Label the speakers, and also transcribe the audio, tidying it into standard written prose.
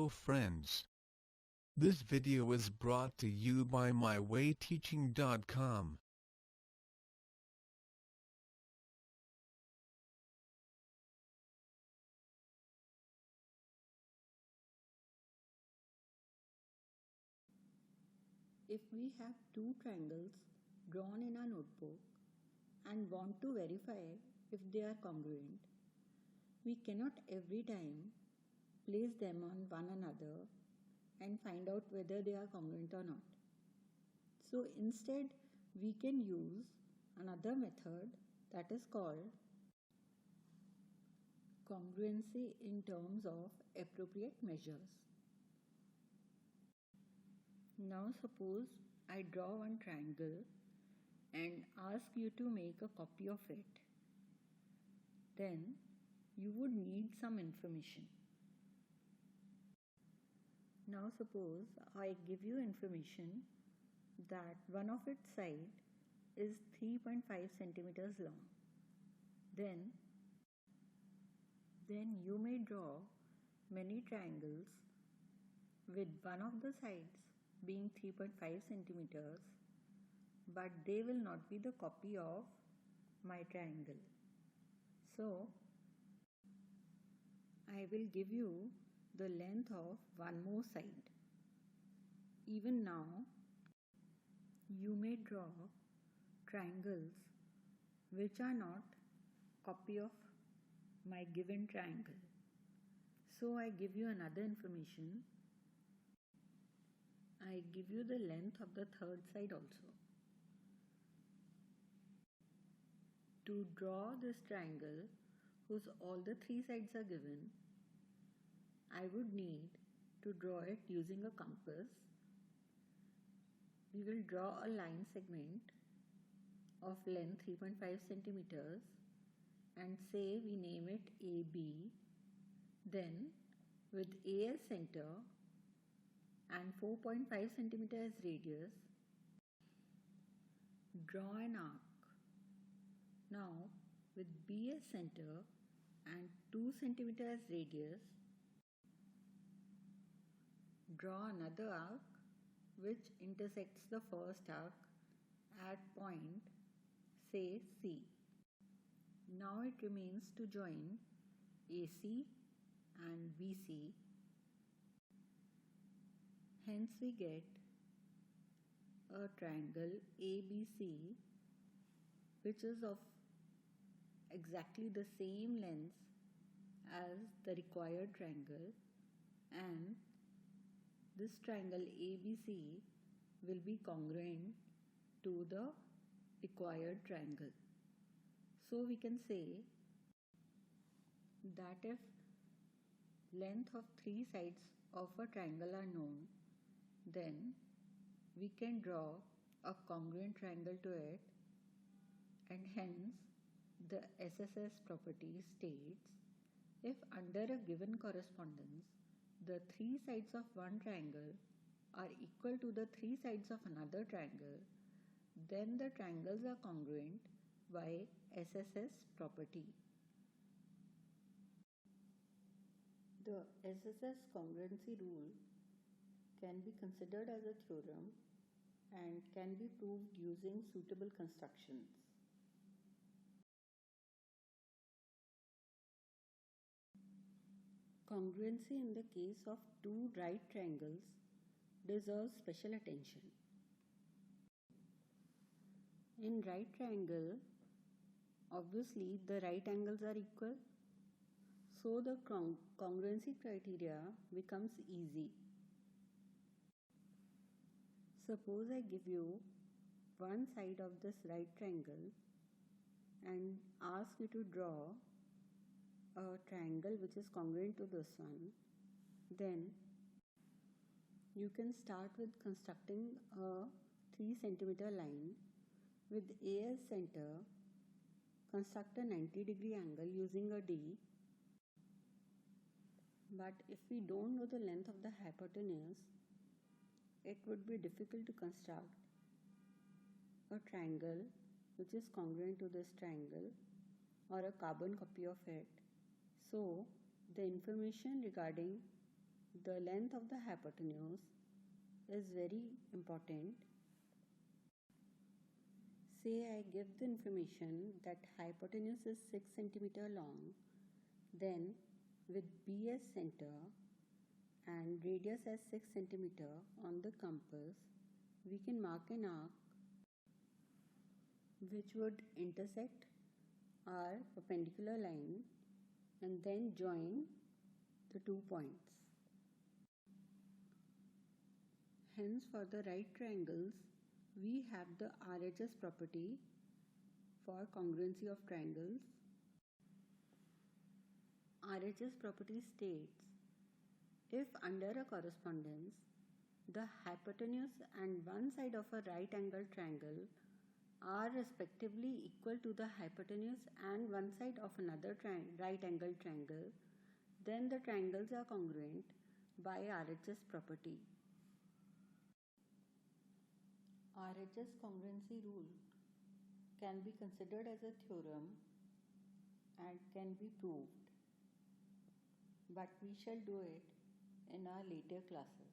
Speaker 1: Hello friends. This video is brought to you by mywayteaching.com.
Speaker 2: If we have two triangles drawn in our notebook and want to verify if they are congruent, we cannot every time place them on one another and find out whether they are congruent or not. So instead, we can use another method that is called congruency in terms of appropriate measures. Now suppose I draw one triangle and ask you to make a copy of it. Then you would need some information. Now suppose I give you information that one of its side is 3.5 centimeters long. Then you may draw many triangles with one of the sides being 3.5 centimeters, but they will not be the copy of my triangle. So I will give you the length of one more side. Even now, you may draw triangles which are not copy of my given triangle. So I give you another information. I give you the length of the third side also. To draw this triangle whose all the three sides are given, I would need to draw it using a compass. We will draw a line segment of length 3.5 centimeters and say we name it AB. Then with A as center and 4.5 centimeters radius, draw an arc. Now with B as center and 2 centimeters radius, draw another arc which intersects the first arc at point, say C. Now it remains to join AC and BC. Hence we get a triangle ABC which is of exactly the same length as the required triangle, and this triangle ABC will be congruent to the required triangle. So we can say that if length of three sides of a triangle are known, then we can draw a congruent triangle to it, and hence the SSS property states if under a given correspondence the three sides of one triangle are equal to the three sides of another triangle, then the triangles are congruent by SSS property. The SSS congruency rule can be considered as a theorem and can be proved using suitable constructions. Congruency in the case of two right triangles deserves special attention. In right triangle, obviously the right angles are equal, so the congruency criteria becomes easy. Suppose I give you one side of this right triangle and ask you to draw a triangle which is congruent to this one. Then you can start with constructing a 3 centimeter line with A as center. Construct a 90-degree angle using a D. But if we don't know the length of the hypotenuse, it would be difficult to construct a triangle which is congruent to this triangle or a carbon copy of it. So the information regarding the length of the hypotenuse is very important. Say I give the information that hypotenuse is 6 cm long, then with B as center and radius as 6 cm on the compass, we can mark an arc which would intersect our perpendicular line and then join the 2 points. Hence, for the right triangles, we have the RHS property for congruency of triangles. RHS property states, if under a correspondence, the hypotenuse and one side of a right angled triangle are respectively equal to the hypotenuse and one side of another right angled triangle, then the triangles are congruent by RHS property. RHS congruency rule can be considered as a theorem and can be proved, but we shall do it in our later classes.